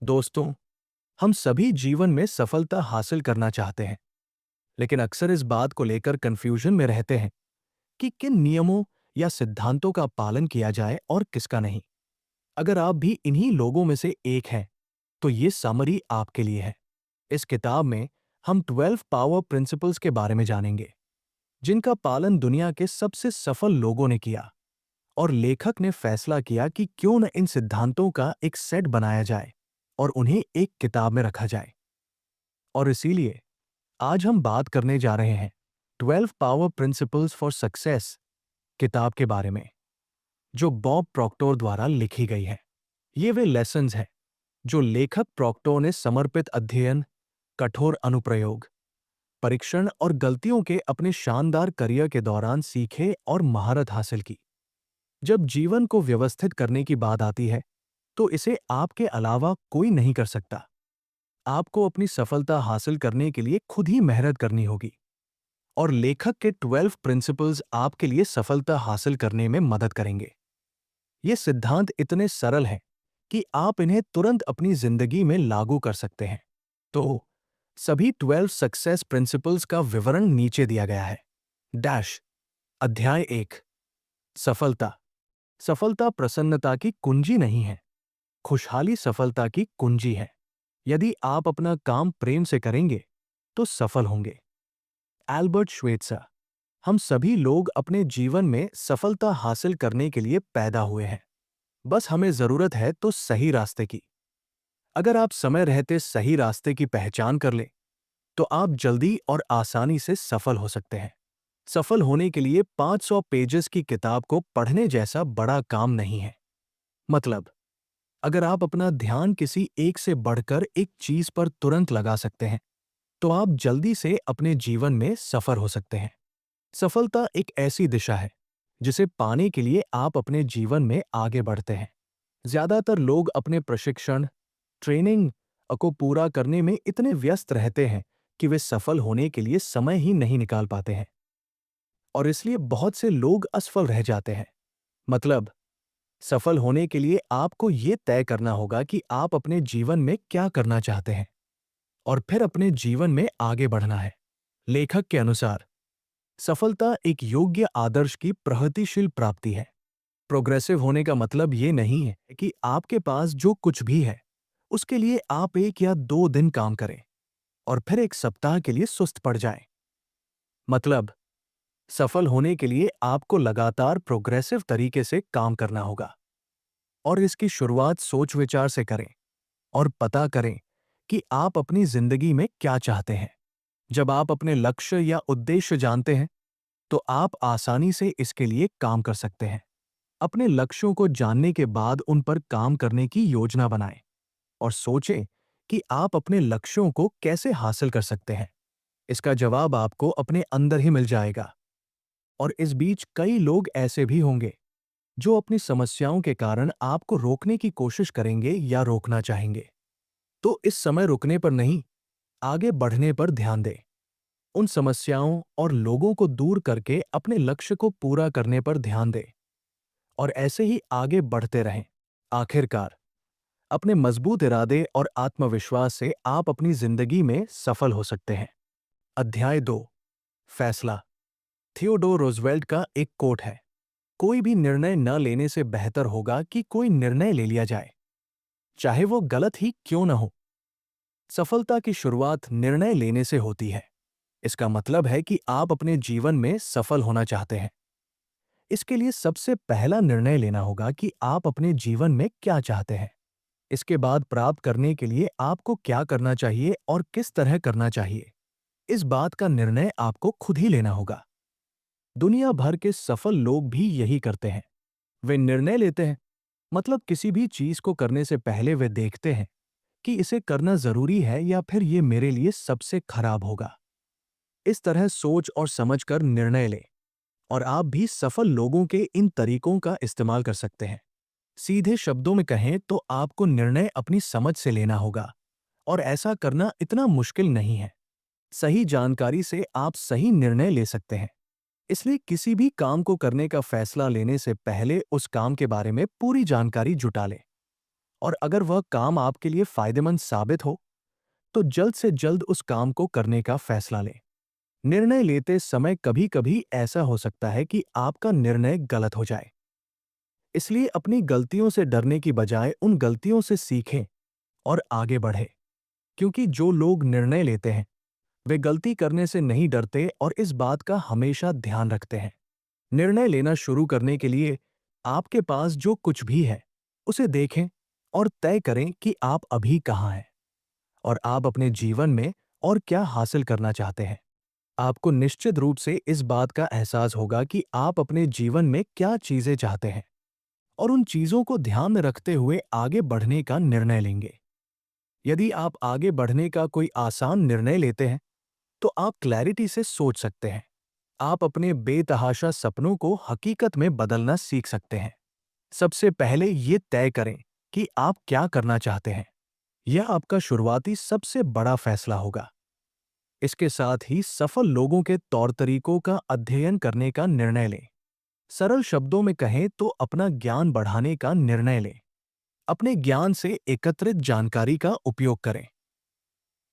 दोस्तों, हम सभी जीवन में सफलता हासिल करना चाहते हैं, लेकिन अक्सर इस बात को लेकर कंफ्यूजन में रहते हैं कि किन नियमों या सिद्धांतों का पालन किया जाए और किसका नहीं। अगर आप भी इन्हीं लोगों में से एक हैं, तो ये समरी आपके लिए है। इस किताब में हम 12 पावर प्रिंसिपल्स के बारे में जानेंगे, जिनका पालन दुनिया के सबसे सफल लोगों ने किया, और लेखक ने फैसला किया कि क्यों न इन सिद्धांतों का एक सेट बनाया जाए और उन्हें एक किताब में रखा जाए। और इसीलिए आज हम बात करने जा रहे हैं 12 पावर प्रिंसिपल्स फॉर सक्सेस किताब के बारे में, जो बॉब प्रॉक्टर द्वारा लिखी गई है। ये वे लेसन्स हैं जो लेखक प्रॉक्टर ने समर्पित अध्ययन, कठोर अनुप्रयोग, परीक्षण और गलतियों के अपने शानदार करियर के दौरान सीखे और महारत हासिल की। जब जीवन को व्यवस्थित करने की बात आती है, तो इसे आपके अलावा कोई नहीं कर सकता। आपको अपनी सफलता हासिल करने के लिए खुद ही मेहनत करनी होगी, और लेखक के 12 प्रिंसिपल्स आपके लिए सफलता हासिल करने में मदद करेंगे। ये सिद्धांत इतने सरल हैं कि आप इन्हें तुरंत अपनी जिंदगी में लागू कर सकते हैं। तो सभी 12 सक्सेस प्रिंसिपल्स का विवरण नीचे दिया गया है। डैश अध्याय 1। सफलता। सफलता प्रसन्नता की कुंजी नहीं है, खुशहाली सफलता की कुंजी है। यदि आप अपना काम प्रेम से करेंगे, तो सफल होंगे। एल्बर्ट श्वेत्सर। हम सभी लोग अपने जीवन में सफलता हासिल करने के लिए पैदा हुए हैं। बस हमें जरूरत है तो सही रास्ते की। अगर आप समय रहते सही रास्ते की पहचान कर लें, तो आप जल्दी और आसानी से सफल हो सकते हैं। सफल होने के लिए 500 पेजेस की किताब को पढ़ने जैसा बड़ा काम नहीं है। मतलब, अगर आप अपना ध्यान किसी एक से बढ़कर एक चीज पर तुरंत लगा सकते हैं, तो आप जल्दी से अपने जीवन में सफल हो सकते हैं। सफलता एक ऐसी दिशा है जिसे पाने के लिए आप अपने जीवन में आगे बढ़ते हैं। ज्यादातर लोग अपने प्रशिक्षण, ट्रेनिंग को पूरा करने में इतने व्यस्त रहते हैं कि वे सफल होने के लिए समय ही नहीं निकाल पाते हैं, और इसलिए बहुत से लोग असफल रह जाते हैं। मतलब, सफल होने के लिए आपको यह तय करना होगा कि आप अपने जीवन में क्या करना चाहते हैं, और फिर अपने जीवन में आगे बढ़ना है। लेखक के अनुसार सफलता एक योग्य आदर्श की प्रगतिशील प्राप्ति है। प्रोग्रेसिव होने का मतलब ये नहीं है कि आपके पास जो कुछ भी है, उसके लिए आप 1 या 2 दिन काम करें और फिर 1 सप्ताह के लिए सुस्त पड़ जाएं। मतलब, सफल होने के लिए आपको लगातार प्रोग्रेसिव तरीके से काम करना होगा, और इसकी शुरुआत सोच विचार से करें और पता करें कि आप अपनी जिंदगी में क्या चाहते हैं। जब आप अपने लक्ष्य या उद्देश्य जानते हैं, तो आप आसानी से इसके लिए काम कर सकते हैं। अपने लक्ष्यों को जानने के बाद उन पर काम करने की योजना बनाएं और सोचें कि आप अपने लक्ष्यों को कैसे हासिल कर सकते हैं। इसका जवाब आपको अपने अंदर ही मिल जाएगा। और इस बीच कई लोग ऐसे भी होंगे जो अपनी समस्याओं के कारण आपको रोकने की कोशिश करेंगे या रोकना चाहेंगे। तो इस समय रुकने पर नहीं, आगे बढ़ने पर ध्यान दें। उन समस्याओं और लोगों को दूर करके अपने लक्ष्य को पूरा करने पर ध्यान दें, और ऐसे ही आगे बढ़ते रहें। आखिरकार, अपने मजबूत इरादे और आत्मविश्वास से आप अपनी जिंदगी में सफल हो सकते हैं। अध्याय 2। फैसला। थियोडोर रूजवेल्ट का एक कोट है, कोई भी निर्णय न लेने से बेहतर होगा कि कोई निर्णय ले लिया जाए, चाहे वो गलत ही क्यों न हो। सफलता की शुरुआत निर्णय लेने से होती है। इसका मतलब है कि आप अपने जीवन में सफल होना चाहते हैं। इसके लिए सबसे पहला निर्णय लेना होगा कि आप अपने जीवन में क्या चाहते हैं। इसके बाद प्राप्त करने के लिए आपको क्या करना चाहिए और किस तरह करना चाहिए, इस बात का निर्णय आपको खुद ही लेना होगा। दुनिया भर के सफल लोग भी यही करते हैं। वे निर्णय लेते हैं, मतलब किसी भी चीज को करने से पहले वे देखते हैं कि इसे करना जरूरी है या फिर ये मेरे लिए सबसे खराब होगा। इस तरह सोच और समझकर निर्णय लें, और आप भी सफल लोगों के इन तरीकों का इस्तेमाल कर सकते हैं। सीधे शब्दों में कहें तो आपको निर्णय अपनी समझ से लेना होगा, और ऐसा करना इतना मुश्किल नहीं है। सही जानकारी से आप सही निर्णय ले सकते हैं। इसलिए किसी भी काम को करने का फैसला लेने से पहले उस काम के बारे में पूरी जानकारी जुटा लें, और अगर वह काम आपके लिए फायदेमंद साबित हो तो जल्द से जल्द उस काम को करने का फैसला लें। निर्णय लेते समय कभी-कभी ऐसा हो सकता है कि आपका निर्णय गलत हो जाए। इसलिए अपनी गलतियों से डरने की बजाय उन गलतियों से सीखें और आगे बढ़ें। क्योंकि जो लोग निर्णय लेते हैं, वे गलती करने से नहीं डरते और इस बात का हमेशा ध्यान रखते हैं। निर्णय लेना शुरू करने के लिए आपके पास जो कुछ भी है, उसे देखें और तय करें कि आप अभी कहाँ हैं और आप अपने जीवन में और क्या हासिल करना चाहते हैं। आपको निश्चित रूप से इस बात का एहसास होगा कि आप अपने जीवन में क्या चीजें चाहते हैं और उन चीजों को ध्यान में रखते हुए आगे बढ़ने का निर्णय लेंगे। यदि आप आगे बढ़ने का कोई आसान निर्णय लेते हैं, तो आप क्लैरिटी से सोच सकते हैं। आप अपने बेतहाशा सपनों को हकीकत में बदलना सीख सकते हैं। सबसे पहले ये तय करें कि आप क्या करना चाहते हैं। यह आपका शुरुआती सबसे बड़ा फैसला होगा। इसके साथ ही सफल लोगों के तौर तरीकों का अध्ययन करने का निर्णय लें। सरल शब्दों में कहें तो अपना ज्ञान बढ़ाने का निर्णय लें। अपने ज्ञान से एकत्रित जानकारी का उपयोग करें।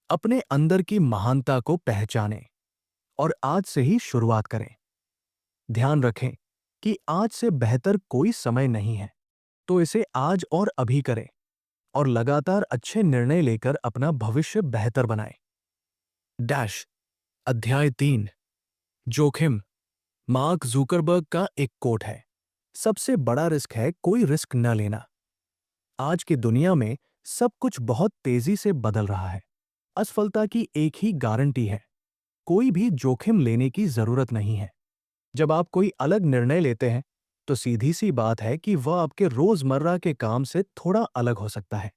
अपने अंदर की महानता को पहचानें और आज से ही शुरुआत करें। ध्यान रखें कि आज से बेहतर कोई समय नहीं है, तो इसे आज और अभी करें और लगातार अच्छे निर्णय लेकर अपना भविष्य बेहतर बनाएं। डैश अध्याय 3 जोखिम। मार्क जुकरबर्ग का एक कोट है, सबसे बड़ा रिस्क है कोई रिस्क न लेना। आज की दुनिया में सब कुछ बहुत तेजी से बदल रहा है। असफलता की एक ही गारंटी है, कोई भी जोखिम लेने की जरूरत नहीं है। जब आप कोई अलग निर्णय लेते हैं, तो सीधी सी बात है कि वह आपके रोजमर्रा के काम से थोड़ा अलग हो सकता है,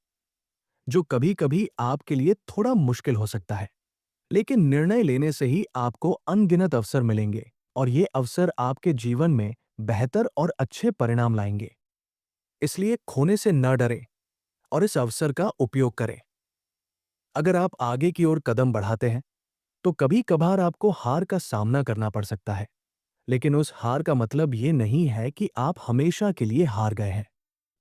जो कभी-कभी आपके लिए थोड़ा मुश्किल हो सकता है। लेकिन निर्णय लेने से ही आपको अनगिनत अवसर मिलेंगे और ये अवसर आपके जीवन में बेहतर और अच्छे परिणाम लाएंगे। इसलिए खोने से न डरें और इस अवसर का उपयोग करें। अगर आप आगे की ओर कदम बढ़ाते हैं, तो कभी कभार आपको हार का सामना करना पड़ सकता है। लेकिन उस हार का मतलब ये नहीं है कि आप हमेशा के लिए हार गए हैं।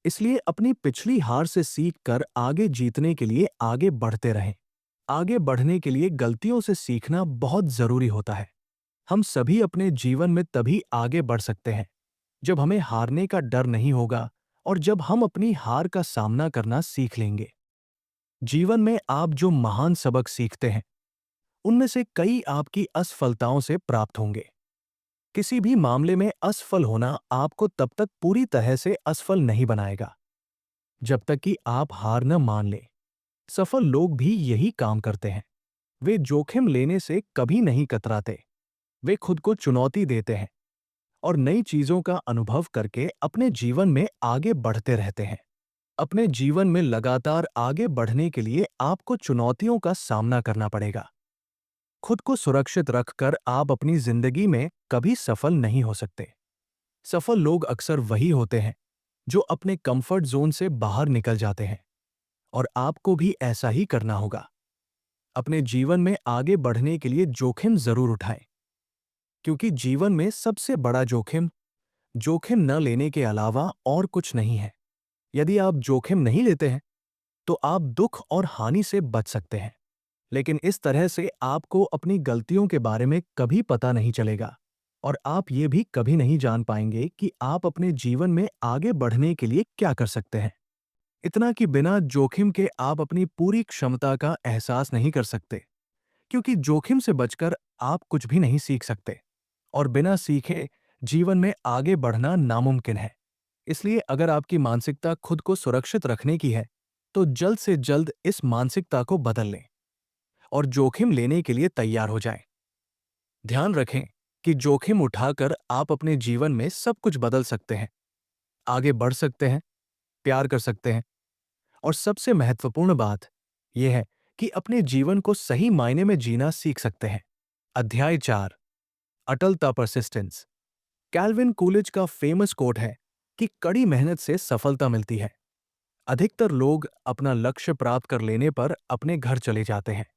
इसलिए अपनी पिछली हार से सीख कर आगे जीतने के लिए आगे बढ़ते रहें। आगे बढ़ने के लिए गलतियों से सीखना बहुत जरूरी होता है। हम सभी अपने जीवन में तभी आगे बढ़ सकते हैं जब हमें हारने का डर नहीं होगा और जब हम अपनी हार का सामना करना सीख लेंगे। जीवन में आप जो महान सबक सीखते हैं, उनमें से कई आपकी असफलताओं से प्राप्त होंगे। किसी भी मामले में असफल होना आपको तब तक पूरी तरह से असफल नहीं बनाएगा, जब तक कि आप हार न मान लें। सफल लोग भी यही काम करते हैं। वे जोखिम लेने से कभी नहीं कतराते। वे खुद को चुनौती देते हैं और नई चीजों का अनुभव करके अपने जीवन में आगे बढ़ते रहते हैं। अपने जीवन में लगातार आगे बढ़ने के लिए आपको चुनौतियों का सामना करना पड़ेगा। खुद को सुरक्षित रखकर आप अपनी जिंदगी में कभी सफल नहीं हो सकते। सफल लोग अक्सर वही होते हैं जो अपने कंफर्ट जोन से बाहर निकल जाते हैं और आपको भी ऐसा ही करना होगा। अपने जीवन में आगे बढ़ने के लिए जोखिम जरूर उठाएं, क्योंकि जीवन में सबसे बड़ा जोखिम जोखिम न लेने के अलावा और कुछ नहीं है। यदि आप जोखिम नहीं लेते हैं, तो आप दुख और हानि से बच सकते हैं, लेकिन इस तरह से आपको अपनी गलतियों के बारे में कभी पता नहीं चलेगा और आप ये भी कभी नहीं जान पाएंगे कि आप अपने जीवन में आगे बढ़ने के लिए क्या कर सकते हैं। इतना कि बिना जोखिम के आप अपनी पूरी क्षमता का एहसास नहीं कर सकते, क्योंकि जोखिम से बचकर आप कुछ भी नहीं सीख सकते और बिना सीखे जीवन में आगे बढ़ना नामुमकिन है। इसलिए अगर आपकी मानसिकता खुद को सुरक्षित रखने की है, तो जल्द से जल्द इस मानसिकता को बदल लें और जोखिम लेने के लिए तैयार हो जाएं। ध्यान रखें कि जोखिम उठाकर आप अपने जीवन में सब कुछ बदल सकते हैं, आगे बढ़ सकते हैं, प्यार कर सकते हैं और सबसे महत्वपूर्ण बात यह है कि अपने जीवन को सही मायने में जीना सीख सकते हैं। अध्याय 4 अटलता परसिस्टेंस। कैल्विन कूलिज का फेमस कोट है कि कड़ी मेहनत से सफलता मिलती है। अधिकतर लोग अपना लक्ष्य प्राप्त कर लेने पर अपने घर चले जाते हैं।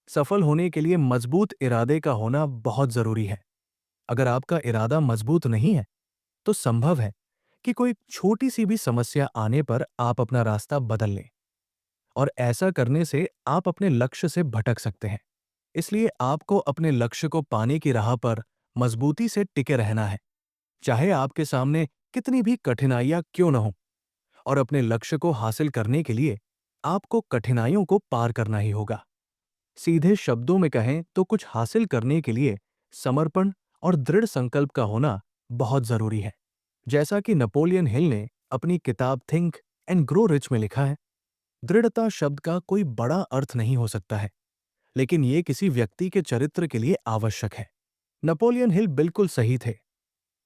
सफल होने के लिए मजबूत इरादे का होना बहुत जरूरी है। अगर आपका इरादा मजबूत नहीं है, तो संभव है कि कोई छोटी सी भी समस्या आने पर आप अपना रास्ता बदल लें, और ऐसा करने से आप अपने लक्ष्य से भटक सकते हैं। इसलिए आपको अपने लक्ष्य को पाने की राह पर मजबूती से टिके रहना है, चाहे आपके सामने कितनी भी कठिनाइयां क्यों न हो। और अपने लक्ष्य को हासिल करने के लिए आपको कठिनाइयों को पार करना ही होगा। सीधे शब्दों में कहें तो कुछ हासिल करने के लिए समर्पण और दृढ़ संकल्प का होना बहुत जरूरी है। जैसा कि नेपोलियन हिल ने अपनी किताब थिंक एंड ग्रो रिच में लिखा है, दृढ़ता शब्द का कोई बड़ा अर्थ नहीं हो सकता है, लेकिन ये किसी व्यक्ति के चरित्र के लिए आवश्यक है। नेपोलियन हिल बिल्कुल सही थे।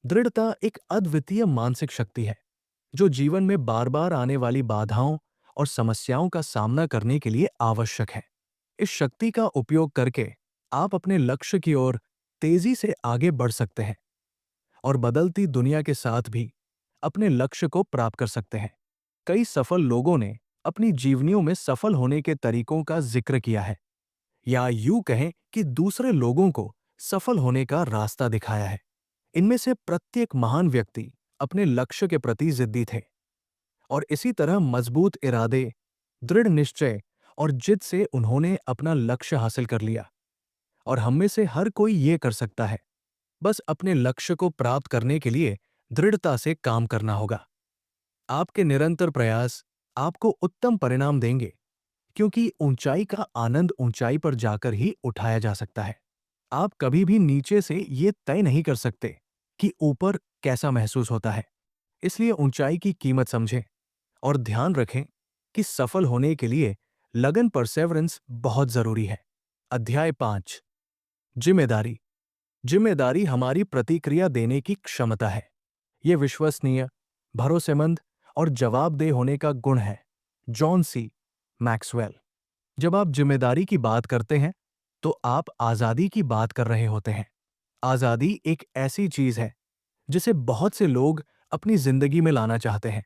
दृढ़ता एक अद्वितीय मानसिक शक्ति है जो जीवन में बार बार आने वाली बाधाओं और समस्याओं का सामना करने के लिए आवश्यक है। इस शक्ति का उपयोग करके आप अपने लक्ष्य की ओर तेजी से आगे बढ़ सकते हैं और बदलती दुनिया के साथ भी अपने लक्ष्य को प्राप्त कर सकते हैं। कई सफल लोगों ने अपनी जीवनियों में सफल होने के तरीकों का जिक्र किया है, या यूं कहें कि दूसरे लोगों को सफल होने का रास्ता दिखाया है। इनमें से प्रत्येक महान व्यक्ति अपने लक्ष्य के प्रति जिद्दी थे, और इसी तरह मजबूत इरादे, दृढ़ निश्चय और जिद से उन्होंने अपना लक्ष्य हासिल कर लिया। और हम में से हर कोई ये कर सकता है। बस अपने लक्ष्य को प्राप्त करने के लिए दृढ़ता से काम करना होगा। आपके निरंतर प्रयास आपको उत्तम परिणाम देंगे, क्योंकि ऊंचाई का आनंद ऊंचाई पर जाकर ही उठाया जा सकता है। आप कभी भी नीचे से ये तय नहीं कर सकते कि ऊपर कैसा महसूस होता है। इसलिए ऊंचाई की कीमत समझें और ध्यान रखें कि सफल होने के लिए लगन परसेवरेंस बहुत जरूरी है। अध्याय 5, जिम्मेदारी। जिम्मेदारी हमारी प्रतिक्रिया देने की क्षमता है। यह विश्वसनीय, भरोसेमंद और जवाबदेह होने का गुण है। John C Maxwell. जब आप जिम्मेदारी की बात करते हैं तो आप आजादी की बात कर रहे होते हैं। आजादी एक ऐसी चीज है जिसे बहुत से लोग अपनी जिंदगी में लाना चाहते हैं।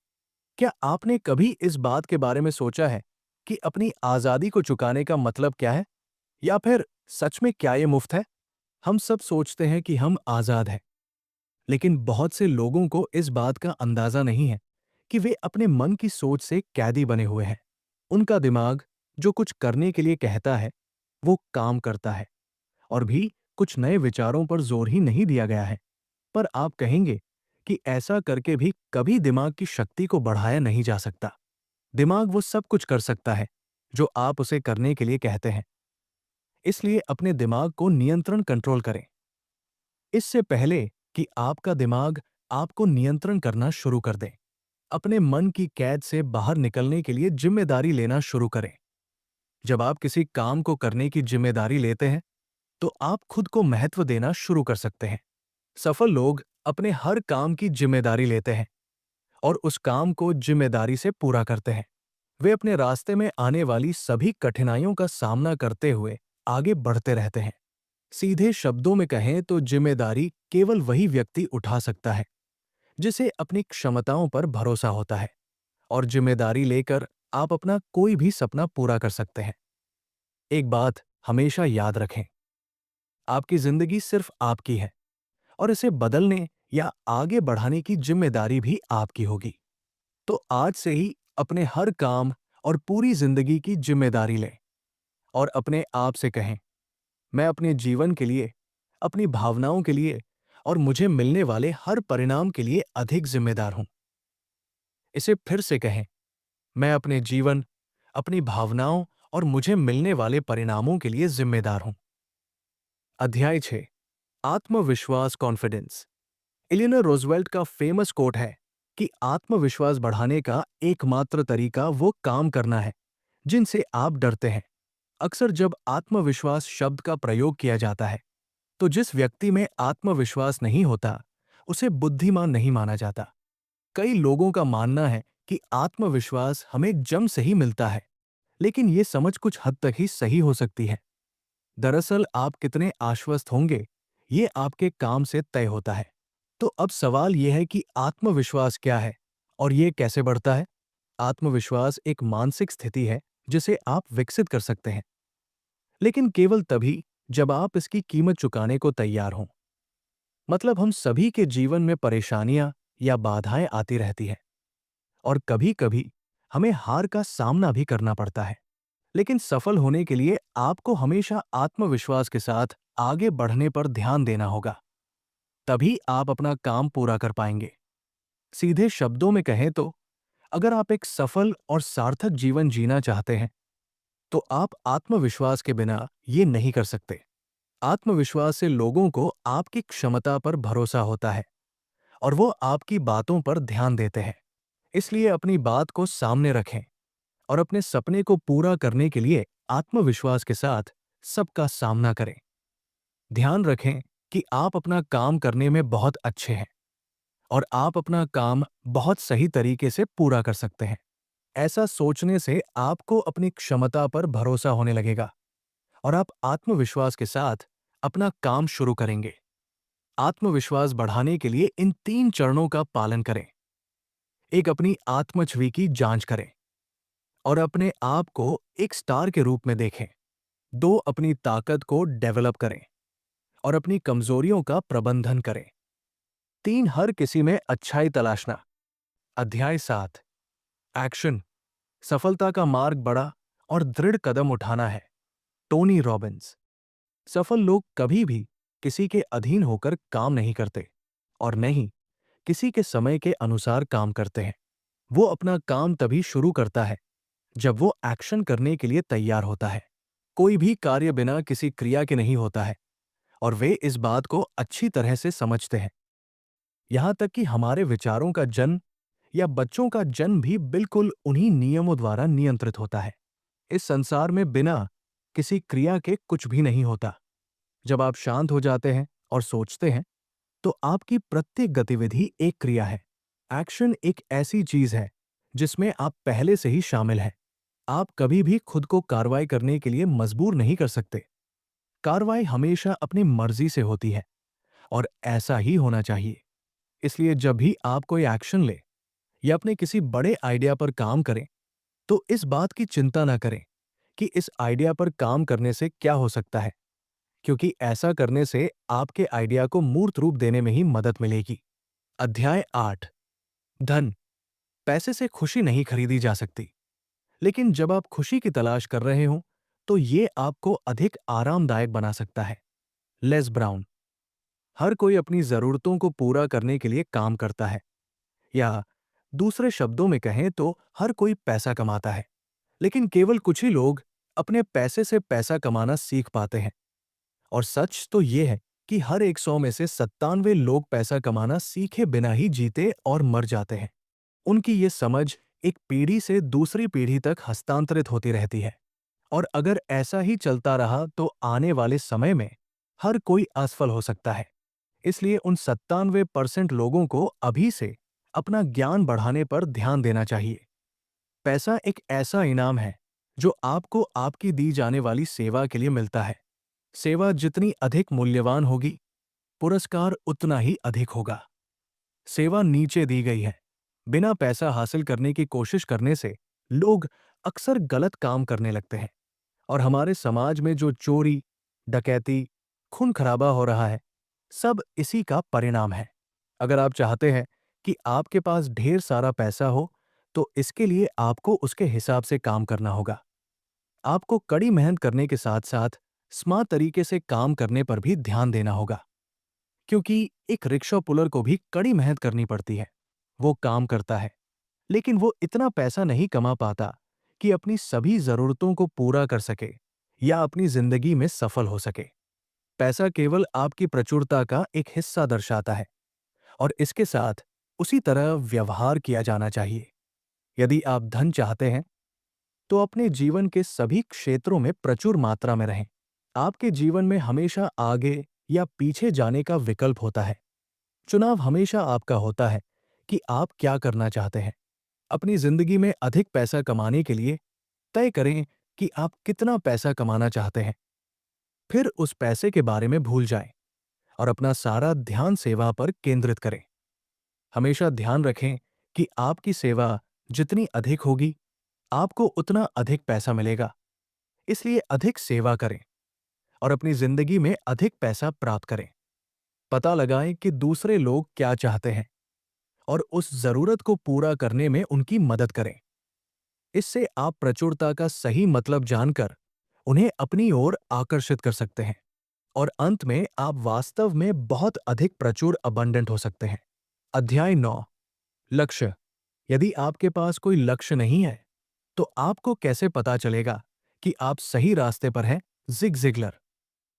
क्या आपने कभी इस बात के बारे में सोचा है कि अपनी आजादी को चुकाने का मतलब क्या है? या फिर सच में क्या ये मुफ्त है? हम सब सोचते हैं कि हम आजाद हैं, लेकिन बहुत से लोगों को इस बात का अंदाजा नहीं है कि वे अपने मन की सोच से कैदी बने हुए हैं। उनका दिमाग जो कुछ करने के लिए कहता है, वो काम करता है, और भी कुछ नए विचारों पर जोर ही नहीं दिया गया है। पर आप कहेंगे कि ऐसा करके भी कभी दिमाग की शक्ति को बढ़ाया नहीं जा सकता। दिमाग वो सब कुछ कर सकता है जो आप उसे करने के लिए कहते हैं। इसलिए अपने दिमाग को नियंत्रण कंट्रोल करें। इससे पहले कि आपका दिमाग आपको नियंत्रण करना शुरू कर दे, अपने मन की कैद से बाहर निकलने के लिए जिम्मेदारी लेना शुरू करें। जब आप किसी काम को करने की जिम्मेदारी लेते हैं तो आप खुद को महत्व देना शुरू कर सकते हैं। सफल लोग अपने हर काम की जिम्मेदारी लेते हैं और उस काम को जिम्मेदारी से पूरा करते हैं। वे अपने रास्ते में आने वाली सभी कठिनाइयों का सामना करते हुए आगे बढ़ते रहते हैं। सीधे शब्दों में कहें तो जिम्मेदारी केवल वही व्यक्ति उठा सकता है जिसे अपनी क्षमताओं पर भरोसा होता है, और जिम्मेदारी लेकर आप अपना कोई भी सपना पूरा कर सकते हैं। एक बात हमेशा याद रखें, आपकी जिंदगी सिर्फ आपकी है, और इसे बदलने या आगे बढ़ाने की जिम्मेदारी भी आपकी होगी। तो आज से ही अपने हर काम और पूरी जिंदगी की जिम्मेदारी लें और अपने आप से कहें, मैं अपने जीवन के लिए, अपनी भावनाओं के लिए और मुझे मिलने वाले हर परिणाम के लिए अधिक जिम्मेदार हूं। इसे फिर से कहें, मैं अपने जीवन, अपनी भावनाओं और मुझे मिलने वाले परिणामों के लिए जिम्मेदार हूं। अध्याय 6, आत्मविश्वास कॉन्फिडेंस। एलिनोर रूजवेल्ट का फेमस कोट है कि आत्मविश्वास बढ़ाने का एकमात्र तरीका वो काम करना है जिनसे आप डरते हैं। अक्सर जब आत्मविश्वास शब्द का प्रयोग किया जाता है तो जिस व्यक्ति में आत्मविश्वास नहीं होता उसे बुद्धिमान नहीं माना जाता। कई लोगों का मानना है कि आत्मविश्वास हमें जन्म से ही मिलता है, लेकिन ये समझ कुछ हद तक ही सही हो सकती है। दरअसल आप कितने आश्वस्त होंगे ये आपके काम से तय होता है। तो अब सवाल यह है कि आत्मविश्वास क्या है और ये कैसे बढ़ता है? आत्मविश्वास एक मानसिक स्थिति है जिसे आप विकसित कर सकते हैं, लेकिन केवल तभी जब आप इसकी कीमत चुकाने को तैयार हों। मतलब हम सभी के जीवन में परेशानियां या बाधाएं आती रहती हैं और कभी-कभी हमें हार का सामना भी करना पड़ता है। लेकिन सफल होने के लिए आपको हमेशा आत्मविश्वास के साथ आगे बढ़ने पर ध्यान देना होगा। तभी आप अपना काम पूरा कर पाएंगे। सीधे शब्दों में कहें तो अगर आप एक सफल और सार्थक जीवन जीना चाहते हैं, तो आप आत्मविश्वास के बिना ये नहीं कर सकते। आत्मविश्वास से लोगों को आपकी क्षमता पर भरोसा होता है और वो आपकी बातों पर ध्यान देते हैं। इसलिए अपनी बात को सामने रखें और अपने सपने को पूरा करने के लिए आत्मविश्वास के साथ सबका सामना करें। ध्यान रखें कि आप अपना काम करने में बहुत अच्छे हैं और आप अपना काम बहुत सही तरीके से पूरा कर सकते हैं। ऐसा सोचने से आपको अपनी क्षमता पर भरोसा होने लगेगा और आप आत्मविश्वास के साथ अपना काम शुरू करेंगे। आत्मविश्वास बढ़ाने के लिए इन 3 चरणों का पालन करें। एक, अपनी आत्म-छवि की जांच करें और अपने आप को एक स्टार के रूप में देखें। 2, अपनी ताकत को डेवलप करें और अपनी कमजोरियों का प्रबंधन करें। 3, हर किसी में अच्छाई तलाशना। अध्याय 7, एक्शन, सफलता का मार्ग बड़ा और दृढ़ कदम उठाना है। Tony Robbins. सफल लोग कभी भी किसी के अधीन होकर काम नहीं करते और न ही किसी के समय के अनुसार काम करते हैं। वो अपना काम तभी शुरू करता है जब वो एक्शन करने के लिए तैयार होता है। कोई भी कार्य बिना किसी क्रिया के नहीं होता है और वे इस बात को अच्छी तरह से समझते हैं। यहां तक कि हमारे विचारों का जन्म या बच्चों का जन्म भी बिल्कुल उन्हीं नियमों द्वारा नियंत्रित होता है। इस संसार में बिना किसी क्रिया के कुछ भी नहीं होता। जब आप शांत हो जाते हैं और सोचते हैं, तो आपकी प्रत्येक गतिविधि एक क्रिया है। एक्शन एक ऐसी चीज है जिसमें आप पहले से ही शामिल हैं। आप कभी भी खुद को कार्रवाई करने के लिए मजबूर नहीं कर सकते। कार्रवाई हमेशा अपनी मर्जी से होती है और ऐसा ही होना चाहिए। इसलिए जब भी आप कोई एक्शन ले या अपने किसी बड़े आइडिया पर काम करें, तो इस बात की चिंता ना करें कि इस आइडिया पर काम करने से क्या हो सकता है, क्योंकि ऐसा करने से आपके आइडिया को मूर्त रूप देने में ही मदद मिलेगी। अध्याय 8, धन। पैसे से खुशी नहीं खरीदी जा सकती, लेकिन जब आप खुशी की तलाश कर रहे हो, तो ये आपको अधिक आरामदायक बना सकता है। Less brown. हर कोई अपनी जरूरतों को पूरा करने के लिए काम करता है, या दूसरे शब्दों में कहें तो हर कोई पैसा कमाता है, लेकिन केवल कुछ ही लोग अपने पैसे से पैसा कमाना सीख पाते हैं। और सच तो यह है कि हर 100 में से 97 लोग पैसा कमाना सीखे बिना ही जीते और मर जाते हैं। उनकी ये समझ एक पीढ़ी से दूसरी पीढ़ी तक हस्तांतरित होती रहती है और अगर ऐसा ही चलता रहा तो आने वाले समय में हर कोई असफल हो सकता है। इसलिए उन 97% लोगों को अभी से अपना ज्ञान बढ़ाने पर ध्यान देना चाहिए। पैसा एक ऐसा इनाम है जो आपको आपकी दी जाने वाली सेवा के लिए मिलता है। सेवा जितनी अधिक मूल्यवान होगी, पुरस्कार उतना ही अधिक होगा। सेवा नीचे दी गई है। बिना पैसा हासिल करने की कोशिश करने से लोग अक्सर गलत काम करने लगते हैं और हमारे समाज में जो चोरी, डकैती, खून खराबा हो रहा है, सब इसी का परिणाम है। अगर आप चाहते हैं कि आपके पास ढेर सारा पैसा हो, तो इसके लिए आपको उसके हिसाब से काम करना होगा। आपको कड़ी मेहनत करने के साथ साथ स्मार्ट तरीके से काम करने पर भी ध्यान देना होगा, क्योंकि एक रिक्शा पुलर को भी कड़ी मेहनत करनी पड़ती है। वो काम करता है, लेकिन वो इतना पैसा नहीं कमा पाता कि अपनी सभी जरूरतों को पूरा कर सके या अपनी जिंदगी में सफल हो सके। पैसा केवल आपकी प्रचुरता का एक हिस्सा दर्शाता है और इसके साथ उसी तरह व्यवहार किया जाना चाहिए। यदि आप धन चाहते हैं, तो अपने जीवन के सभी क्षेत्रों में प्रचुर मात्रा में रहें। आपके जीवन में हमेशा आगे या पीछे जाने का विकल्प होता है। चुनाव हमेशा आपका होता है कि आप क्या करना चाहते हैं। अपनी जिंदगी में अधिक पैसा कमाने के लिए तय करें कि आप कितना पैसा कमाना चाहते हैं। फिर उस पैसे के बारे में भूल जाएं और अपना सारा ध्यान सेवा पर केंद्रित करें। हमेशा ध्यान रखें कि आपकी सेवा जितनी अधिक होगी, आपको उतना अधिक पैसा मिलेगा। इसलिए अधिक सेवा करें और अपनी जिंदगी में अधिक पैसा प्राप्त करें। पता लगाएं कि दूसरे लोग क्या चाहते हैं और उस जरूरत को पूरा करने में उनकी मदद करें। इससे आप प्रचुरता का सही मतलब जानकर उन्हें अपनी ओर आकर्षित कर सकते हैं और अंत में आप वास्तव में बहुत अधिक प्रचुर अबंडेंट हो सकते हैं। अध्याय 9। लक्ष्य। यदि आपके पास कोई लक्ष्य नहीं है तो आपको कैसे पता चलेगा कि आप सही रास्ते पर हैं? Zig Ziglar.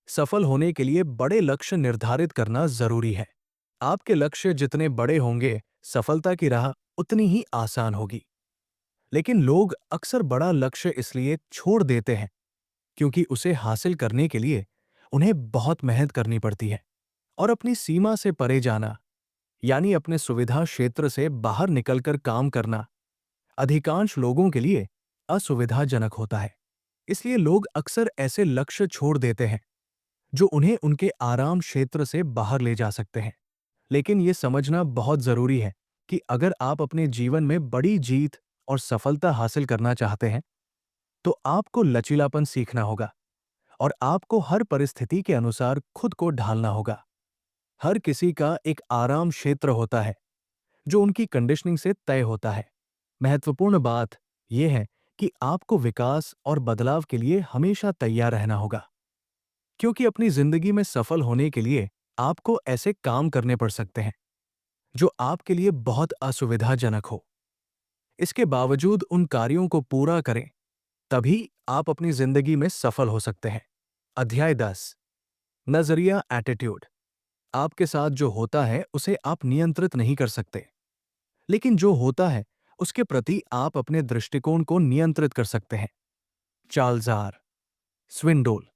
सफल होने के लिए बड़े लक्ष्य निर्धारित करना जरूरी है। आपके लक्ष्य जितने बड़े होंगे, सफलता की राह उतनी ही आसान होगी। लेकिन लोग अक्सर बड़ा लक्ष्य इसलिए छोड़ देते हैं क्योंकि उसे हासिल करने के लिए उन्हें बहुत मेहनत करनी पड़ती है और अपनी सीमा से परे जाना, यानी अपने सुविधा क्षेत्र से बाहर निकलकर काम करना, अधिकांश लोगों के लिए असुविधाजनक होता है। इसलिए लोग अक्सर ऐसे लक्ष्य छोड़ देते हैं जो उन्हें उनके आराम क्षेत्र से बाहर ले जा सकते हैं। लेकिन यह समझना बहुत जरूरी है कि अगर आप अपने जीवन में बड़ी जीत और सफलता हासिल करना चाहते हैं तो आपको लचीलापन सीखना होगा और आपको हर परिस्थिति के अनुसार खुद को ढालना होगा। हर किसी का एक आराम क्षेत्र होता है जो उनकी कंडीशनिंग से तय होता है। महत्वपूर्ण बात यह है कि आपको विकास और बदलाव के लिए हमेशा तैयार रहना होगा, क्योंकि अपनी जिंदगी में सफल होने के लिए आपको ऐसे काम करने पड़ सकते हैं जो आपके लिए बहुत असुविधाजनक हो। इसके बावजूद उन कार्यों को पूरा करें, तभी आप अपनी जिंदगी में सफल हो सकते हैं। अध्याय 10। नजरिया, एटीट्यूड। आपके साथ जो होता है उसे आप नियंत्रित नहीं कर सकते, लेकिन जो होता है उसके प्रति आप अपने दृष्टिकोण को नियंत्रित कर सकते हैं। चार्ल्स स्विंडोल।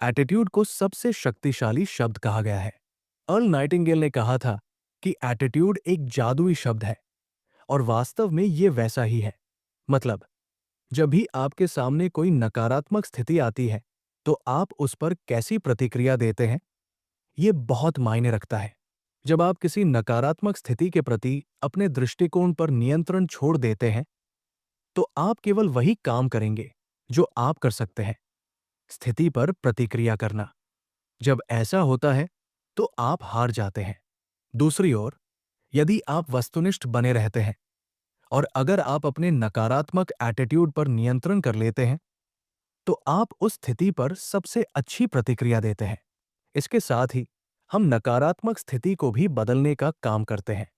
एटीट्यूड को सबसे शक्तिशाली शब्द कहा गया है। अर्ल नाइटिंगेल ने कहा था कि एटीट्यूड एक जादुई शब्द है और वास्तव में ये वैसा ही है। मतलब, जब भी आपके सामने कोई नकारात्मक स्थिति आती है तो आप उस पर कैसी प्रतिक्रिया देते हैं, ये बहुत मायने रखता है। जब आप किसी नकारात्मक स्थिति के प्रति अपने दृष्टिकोण पर नियंत्रण छोड़ देते हैं तो आप केवल वही काम करेंगे जो आप कर सकते हैं, स्थिति पर प्रतिक्रिया करना। जब ऐसा होता है तो आप हार जाते हैं। दूसरी ओर, यदि आप वस्तुनिष्ठ बने रहते हैं और अगर आप अपने नकारात्मक एटीट्यूड पर नियंत्रण कर लेते हैं तो आप उस स्थिति पर सबसे अच्छी प्रतिक्रिया देते हैं। इसके साथ ही हम नकारात्मक स्थिति को भी बदलने का काम करते हैं।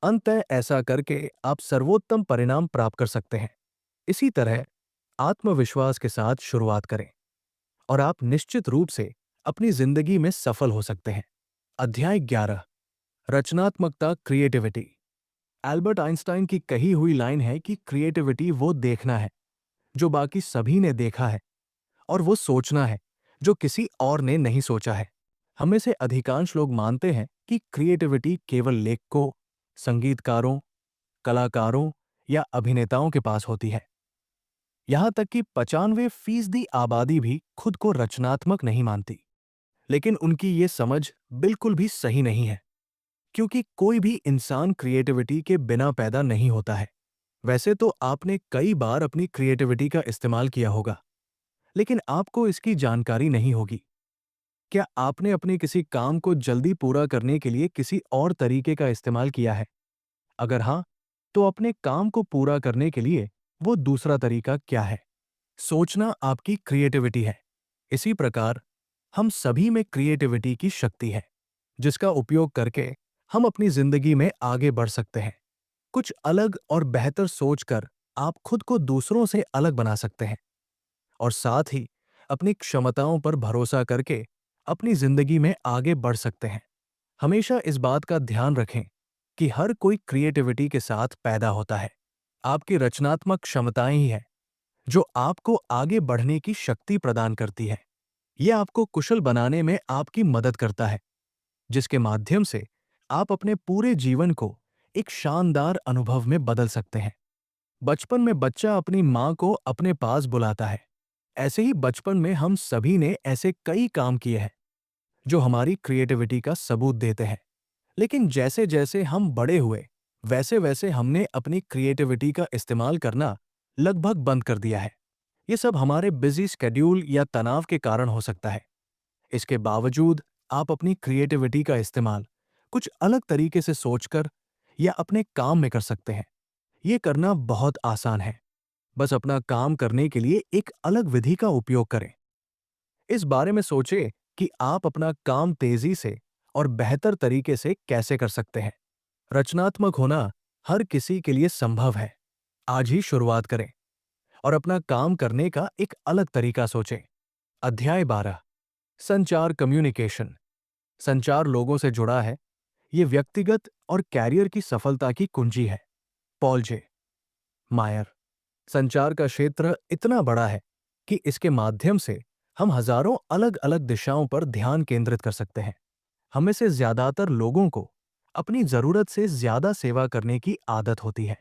अंततः ऐसा करके आप सर्वोत्तम परिणाम प्राप्त कर सकते हैं। इसी तरह आत्मविश्वास के साथ शुरुआत करें और आप निश्चित रूप से अपनी जिंदगी में सफल हो सकते हैं। अध्याय 11। रचनात्मकता, क्रिएटिविटी। एल्बर्ट आइंस्टाइन की कही हुई लाइन है कि क्रिएटिविटी वो देखना है जो बाकी सभी ने देखा है और वो सोचना है जो किसी और ने नहीं सोचा है। हम में से अधिकांश लोग मानते हैं कि क्रिएटिविटी केवल लेखकों, संगीतकारों, कलाकारों या अभिनेताओं के पास होती है। यहां तक कि 95% आबादी भी खुद को रचनात्मक नहीं मानती। लेकिन उनकी ये समझ बिल्कुल भी सही नहीं है, क्योंकि कोई भी इंसान क्रिएटिविटी के बिना पैदा नहीं होता है। वैसे तो आपने कई बार अपनी क्रिएटिविटी का इस्तेमाल किया होगा, लेकिन आपको इसकी जानकारी नहीं होगी। क्या आपने अपने किसी काम को जल्दी पूरा करने के लिए किसी और तरीके का इस्तेमाल किया है? अगर हाँ, तो अपने काम को पूरा करने के लिए वो दूसरा तरीका क्या है? सोचना आपकी क्रिएटिविटी है। इसी प्रकार हम सभी में क्रिएटिविटी की शक्ति है, जिसका उपयोग करके हम अपनी जिंदगी में आगे बढ़ सकते हैं। कुछ अलग और बेहतर सोचकर आप खुद को दूसरों से अलग बना सकते हैं और साथ ही अपनी क्षमताओं पर भरोसा करके अपनी जिंदगी में आगे बढ़ सकते हैं। हमेशा इस बात का ध्यान रखें कि हर कोई क्रिएटिविटी के साथ पैदा होता है। आपकी रचनात्मक क्षमताएं ही है जो आपको आगे बढ़ने की शक्ति प्रदान करती है। यह आपको कुशल बनाने में आपकी मदद करता है, जिसके माध्यम से आप अपने पूरे जीवन को एक शानदार अनुभव में बदल सकते हैं। बचपन में बच्चा अपनी माँ को अपने पास बुलाता है। ऐसे ही बचपन में हम सभी ने ऐसे कई काम किए हैं जो हमारी क्रिएटिविटी का सबूत देते हैं। लेकिन जैसे जैसे हम बड़े हुए, वैसे वैसे हमने अपनी क्रिएटिविटी का इस्तेमाल करना लगभग बंद कर दिया है। ये सब हमारे बिजी स्केड्यूल या तनाव के कारण हो सकता है। इसके बावजूद आप अपनी क्रिएटिविटी का इस्तेमाल कुछ अलग तरीके से सोचकर या अपने काम में कर सकते हैं। ये करना बहुत आसान है। बस अपना काम करने के लिए एक अलग विधि का उपयोग करें। इस बारे में सोचें कि आप अपना काम तेजी से और बेहतर तरीके से कैसे कर सकते हैं। रचनात्मक होना हर किसी के लिए संभव है। आज ही शुरुआत करें और अपना काम करने का एक अलग तरीका सोचें। अध्याय 12, संचार कम्युनिकेशन। संचार लोगों से जुड़ा है। ये व्यक्तिगत और कैरियर की सफलता की कुंजी है। पॉल जे मायर। संचार का क्षेत्र इतना बड़ा है कि इसके माध्यम से हम हजारों अलग अलग दिशाओं पर ध्यान केंद्रित कर सकते हैं। हम में से ज्यादातर लोगों को अपनी जरूरत से ज्यादा सेवा करने की आदत होती है।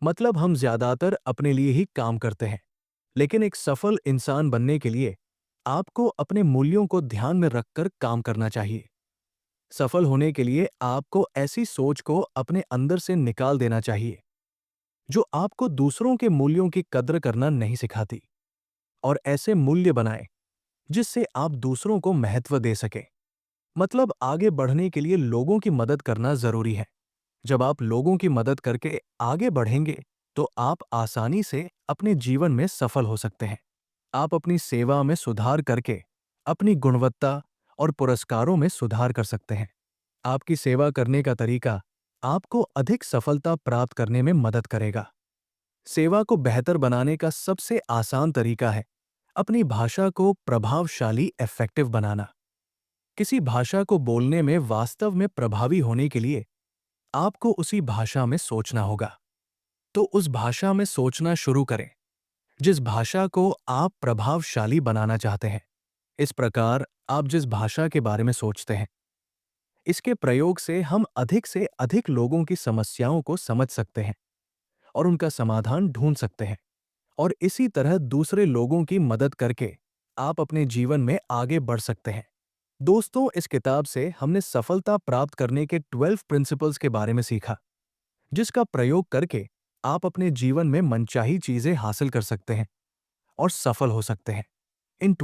मतलब हम ज्यादातर अपने लिए ही काम करते हैं। लेकिन एक सफल इंसान बनने के लिए आपको अपने मूल्यों को ध्यान में रखकर काम करना चाहिए। सफल होने के लिए आपको ऐसी सोच को अपने अंदर से निकाल देना चाहिए जो आपको दूसरों के मूल्यों की कद्र करना नहीं सिखाती, और ऐसे मूल्य बनाएं जिससे आप दूसरों को महत्व दे सकें। मतलब आगे बढ़ने के लिए लोगों की मदद करना जरूरी है। जब आप लोगों की मदद करके आगे बढ़ेंगे तो आप आसानी से अपने जीवन में सफल हो सकते हैं। आप अपनी सेवा में सुधार करके अपनी गुणवत्ता और पुरस्कारों में सुधार कर सकते हैं। आपकी सेवा करने का तरीका आपको अधिक सफलता प्राप्त करने में मदद करेगा। सेवा को बेहतर बनाने का सबसे आसान तरीका है अपनी भाषा को प्रभावशाली इफेक्टिव बनाना। किसी भाषा को बोलने में वास्तव में प्रभावी होने के लिए आपको उसी भाषा में सोचना होगा। तो उस भाषा में सोचना शुरू करें जिस भाषा को आप प्रभावशाली बनाना चाहते हैं। इस प्रकार आप जिस भाषा के बारे में सोचते हैं, इसके प्रयोग से अधिक लोगों की समस्याओं को समझ सकते हैं और उनका समाधान ढूंढ सकते हैं। और इसी तरह दूसरे लोगों की मदद करके आप अपने जीवन में आगे बढ़ सकते हैं। दोस्तों, इस किताब से हमने सफलता प्राप्त करने के 12 प्रिंसिपल्स के बारे में सीखा, जिसका प्रयोग करके आप अपने जीवन में मनचाही चीजें हासिल कर सकते हैं और सफल हो सकते हैं।